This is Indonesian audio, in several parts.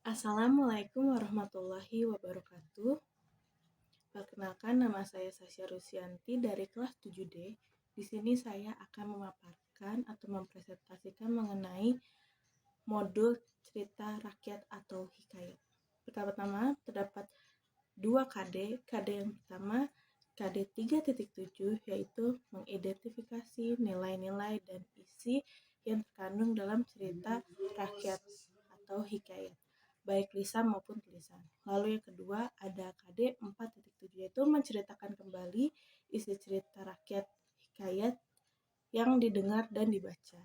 Assalamualaikum warahmatullahi wabarakatuh. Perkenalkan, nama saya Sasha Rusyanti dari kelas 7D. Di sini saya akan memaparkan atau mempresentasikan mengenai modul cerita rakyat atau hikayat. Pertama-tama terdapat 2 KD. KD yang pertama KD 3.7 yaitu mengidentifikasi nilai-nilai dan isi yang terkandung dalam cerita rakyat atau hikayat, baik lisan maupun tulisan. Lalu yang kedua ada KD 4.7 yaitu menceritakan kembali isi cerita rakyat hikayat yang didengar dan dibaca.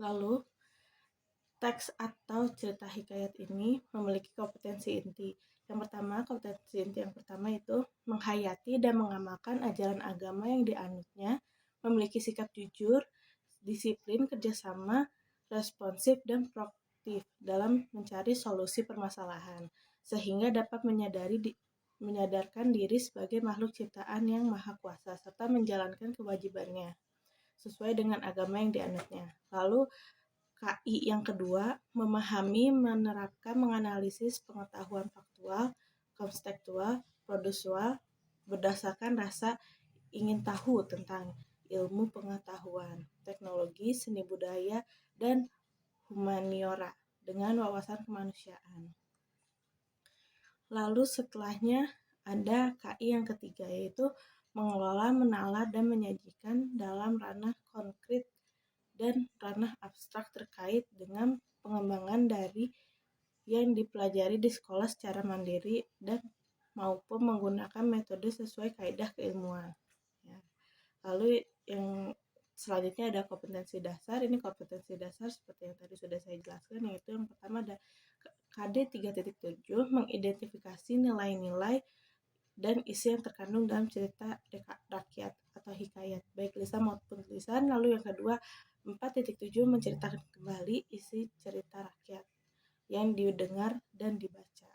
Lalu teks atau cerita hikayat ini memiliki kompetensi inti. Yang pertama, kompetensi inti yang pertama itu menghayati dan mengamalkan ajaran agama yang dianutnya, memiliki sikap jujur, disiplin, kerjasama, responsif, dan proaktif dalam mencari solusi permasalahan, sehingga dapat menyadarkan diri sebagai makhluk ciptaan yang maha kuasa, serta menjalankan kewajibannya sesuai dengan agama yang dianutnya. Lalu KI yang kedua, memahami, menerapkan, menganalisis pengetahuan faktual, konstekstual, prosedural berdasarkan rasa ingin tahu tentang ilmu pengetahuan, teknologi, seni budaya, dan humaniora dengan wawasan kemanusiaan. Lalu setelahnya ada KI yang ketiga, yaitu mengelola, menalar, dan menyajikan dalam ranah konkret dan ranah abstrak terkait dengan pengembangan dari yang dipelajari di sekolah secara mandiri dan maupun menggunakan metode sesuai kaidah keilmuan. Ya. Lalu yang selanjutnya ada kompetensi dasar. Ini kompetensi dasar seperti yang tadi sudah saya jelaskan, yaitu yang pertama ada KD 3.7 mengidentifikasi nilai-nilai dan isi yang terkandung dalam cerita rakyat atau hikayat, baik lisan maupun tulisan. Lalu yang kedua 4.7 menceritakan kembali isi cerita rakyat yang didengar dan dibaca.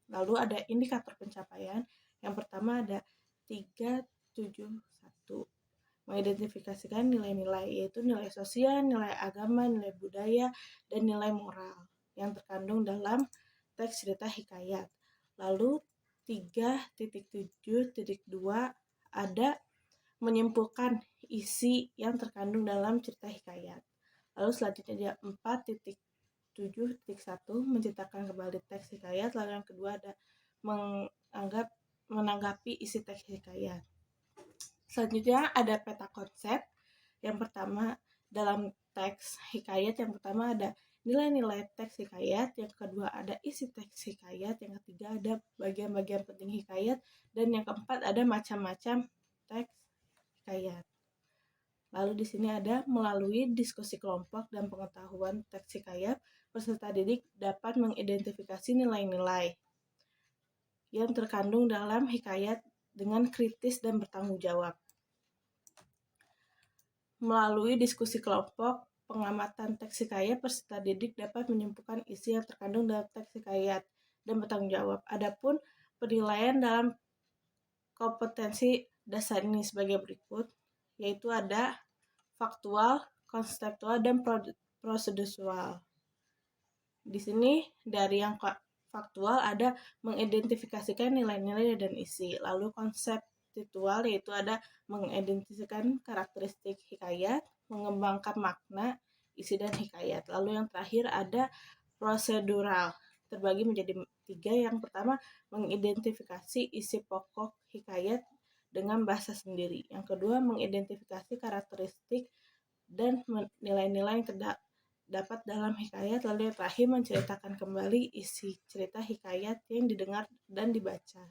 Lalu ada indikator pencapaian. Yang pertama ada 371 mengidentifikasikan nilai-nilai, yaitu nilai sosial, nilai agama, nilai budaya, dan nilai moral yang terkandung dalam teks cerita hikayat. Lalu 3.7.2 ada menyimpulkan isi yang terkandung dalam cerita hikayat. Lalu selanjutnya ada 4.7.1 menceritakan kembali teks hikayat. Lalu yang kedua ada menanggapi isi teks hikayat. Selanjutnya ada peta konsep. Yang pertama dalam teks hikayat, yang pertama ada nilai-nilai teks hikayat, yang kedua ada isi teks hikayat, yang ketiga ada bagian-bagian penting hikayat, dan yang keempat ada macam-macam teks hikayat. Lalu di sini ada melalui diskusi kelompok dan pengetahuan teks hikayat, peserta didik dapat mengidentifikasi nilai-nilai yang terkandung dalam hikayat dengan kritis dan bertanggung jawab. Melalui diskusi kelompok, pengamatan teks hikayat, peserta didik dapat menyimpulkan isi yang terkandung dalam teks hikayat dan bertanggung jawab. Adapun penilaian dalam kompetensi dasar ini sebagai berikut, yaitu ada faktual, konseptual, dan prosedural. Di sini dari yang faktual ada mengidentifikasikan nilai-nilai dan isi. Lalu konseptual yaitu ada mengidentifikasikan karakteristik hikayat, mengembangkan makna, isi, dan hikayat. Lalu yang terakhir ada prosedural, terbagi menjadi 3. Yang pertama mengidentifikasi isi pokok hikayat dengan bahasa sendiri. Yang kedua mengidentifikasi karakteristik dan nilai-nilai yang terdapat dalam hikayat. Lalu yang terakhir menceritakan kembali isi cerita hikayat yang didengar dan dibaca.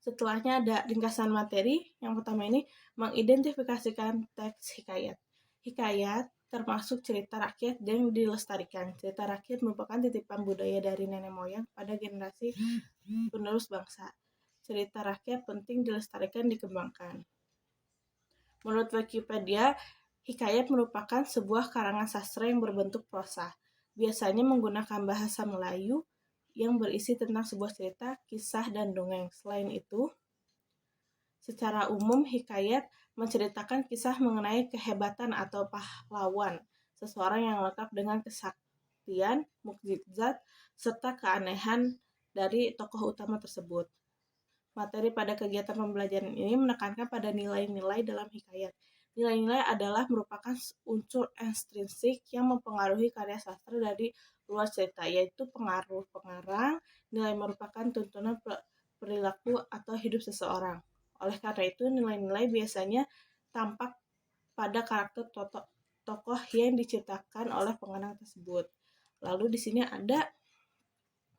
Setelahnya ada ringkasan materi. Yang pertama ini mengidentifikasikan teks hikayat. Hikayat termasuk cerita rakyat yang dilestarikan. Cerita rakyat merupakan titipan budaya dari nenek moyang pada generasi penerus bangsa. Cerita rakyat penting dilestarikan, dikembangkan. Menurut Wikipedia, hikayat merupakan sebuah karangan sastra yang berbentuk prosa, biasanya menggunakan bahasa Melayu yang berisi tentang sebuah cerita, kisah, dan dongeng. Selain itu, secara umum hikayat menceritakan kisah mengenai kehebatan atau pahlawan, seseorang yang lengkap dengan kesaktian kebaktian, mukjizat, serta keanehan dari tokoh utama tersebut. Materi pada kegiatan pembelajaran ini menekankan pada nilai-nilai dalam hikayat. Nilai-nilai adalah merupakan unsur ekstrinsik yang mempengaruhi karya sastra dari luar cerita, yaitu pengaruh pengarang. Nilai merupakan tuntunan perilaku atau hidup seseorang. Oleh karena itu, nilai-nilai biasanya tampak pada karakter tokoh yang diciptakan oleh pengarang tersebut. Lalu di sini ada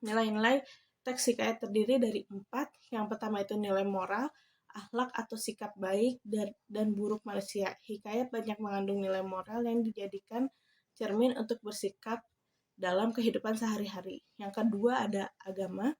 nilai-nilai teks hikayat terdiri dari 4. Yang pertama itu nilai moral, akhlak atau sikap baik dan buruk manusia. Hikayat banyak mengandung nilai moral yang dijadikan cermin untuk bersikap dalam kehidupan sehari-hari. Yang kedua ada agama,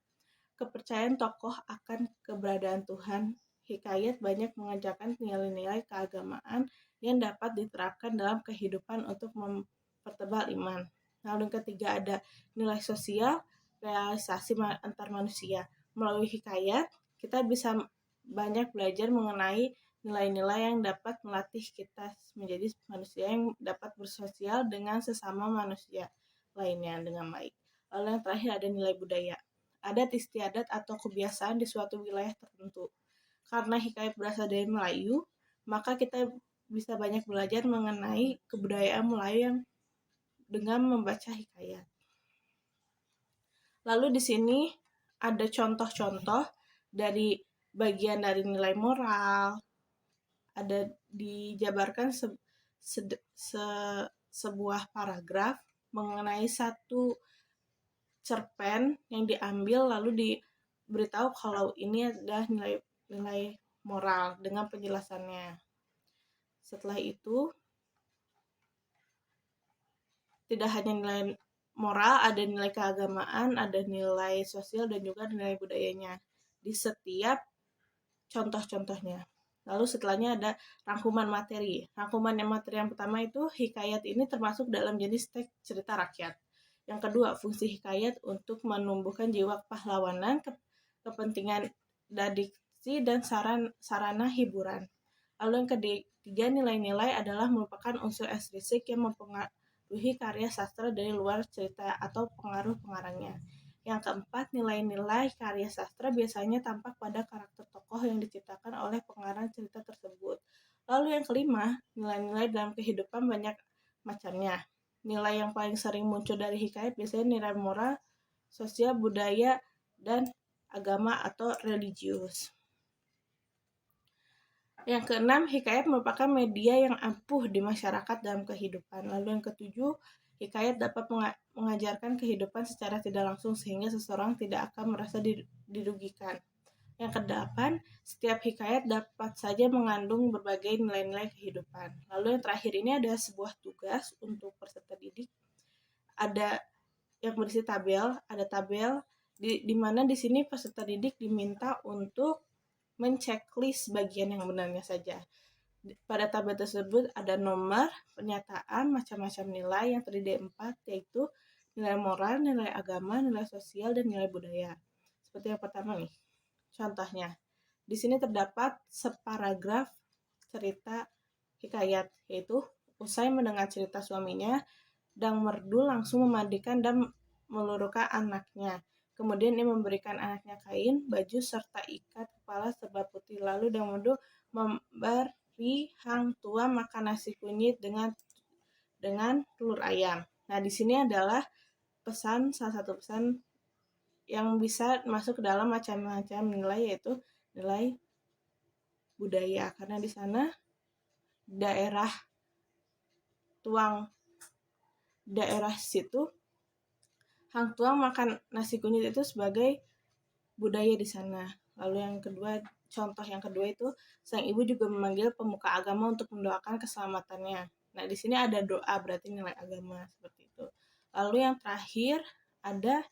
kepercayaan tokoh akan keberadaan Tuhan. Hikayat banyak mengajarkan nilai-nilai keagamaan yang dapat diterapkan dalam kehidupan untuk mempertebal iman. Lalu yang ketiga ada nilai sosial, realisasi antar manusia. Melalui hikayat, kita bisa banyak belajar mengenai nilai-nilai yang dapat melatih kita menjadi manusia yang dapat bersosial dengan sesama manusia lainnya dengan baik. Lalu yang terakhir ada nilai budaya. Adat istiadat atau kebiasaan di suatu wilayah tertentu. Karena hikayat berasal dari Melayu, maka kita bisa banyak belajar mengenai kebudayaan Melayu yang dengan membaca hikayat. Lalu di sini ada contoh-contoh dari bagian dari nilai moral, ada dijabarkan sebuah paragraf mengenai satu cerpen yang diambil lalu diberitahu kalau ini adalah nilai moral dengan penjelasannya. Setelah itu, tidak hanya nilai moral, ada nilai keagamaan, ada nilai sosial, dan juga nilai budayanya di setiap contoh-contohnya. Lalu setelahnya ada rangkuman materi. Rangkuman materi yang pertama itu hikayat ini termasuk dalam jenis teks cerita rakyat. Yang kedua, fungsi hikayat untuk menumbuhkan jiwa pahlawanan, kepentingan diksi, dan sarana hiburan. Lalu yang ketiga, nilai-nilai adalah merupakan unsur ekstrinsik yang mempengaruhi karya sastra dari luar cerita atau pengaruh pengarangnya. Yang keempat, nilai-nilai karya sastra biasanya tampak pada karakter tokoh yang diciptakan oleh pengarang cerita tersebut. Lalu yang kelima, nilai-nilai dalam kehidupan banyak macamnya. Nilai yang paling sering muncul dari hikayat biasanya nilai moral, sosial, budaya, dan agama atau religius. Yang keenam, hikayat merupakan media yang ampuh di masyarakat dalam kehidupan. Lalu yang ketujuh, hikayat dapat mengajarkan kehidupan secara tidak langsung sehingga seseorang tidak akan merasa dirugikan. Yang kedelapan, setiap hikayat dapat saja mengandung berbagai nilai-nilai kehidupan. Lalu yang terakhir ini ada sebuah tugas untuk peserta didik. Ada yang berisi tabel, ada tabel di mana di sini peserta didik diminta untuk menceklis bagian yang benarnya saja. Pada tabel tersebut ada nomor, pernyataan, macam-macam nilai yang terdiri dari 4, yaitu nilai moral, nilai agama, nilai sosial, dan nilai budaya. Seperti yang pertama nih, contohnya. Di sini terdapat separagraf cerita hikayat, yaitu usai mendengar cerita suaminya, Dang Merdu langsung memandikan dan meluruhkan anaknya. Kemudian ia memberikan anaknya kain, baju, serta ikat kepala serba putih. Lalu Dang Merdu memberi Hang Tua makan nasi kunyit dengan telur ayam. Nah, di sini adalah salah satu pesan yang bisa masuk ke dalam macam-macam nilai, yaitu nilai budaya. Karena di sana daerah situ Hang Tuah makan nasi kunyit itu sebagai budaya di sana. Lalu yang kedua, contoh yang kedua itu sang ibu juga memanggil pemuka agama untuk mendoakan keselamatannya. Nah, di sini ada doa, berarti nilai agama seperti itu. Lalu yang terakhir ada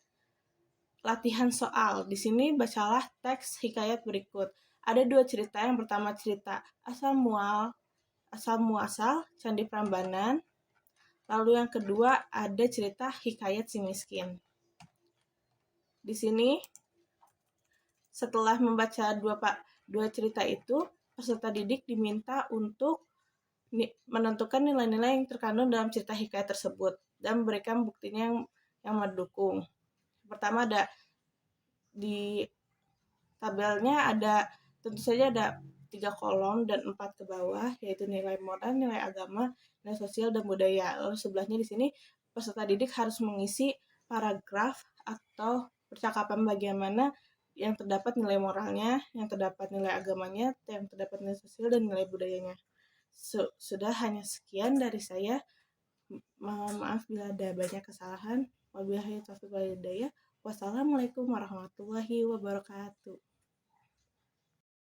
latihan soal. Di sini bacalah teks hikayat berikut. Ada 2 cerita. Yang pertama cerita asal muasal Candi Prambanan. Lalu yang kedua ada cerita hikayat si miskin. Di sini setelah membaca dua cerita itu, peserta didik diminta untuk menentukan nilai-nilai yang terkandung dalam cerita hikayat tersebut dan memberikan buktinya yang mendukung. Pertama ada di tabelnya tentu saja ada 3 kolom dan 4 ke bawah, yaitu nilai moral, nilai agama, nilai sosial, dan budaya. Lalu sebelahnya di sini peserta didik harus mengisi paragraf atau percakapan bagaimana yang terdapat nilai moralnya, yang terdapat nilai agamanya, yang terdapat nilai sosial, dan nilai budayanya. Sudah, hanya sekian dari saya. Mohon maaf bila ada banyak kesalahan. Wabillahi taufiq wal hidayah. Wassalamualaikum warahmatullahi wabarakatuh.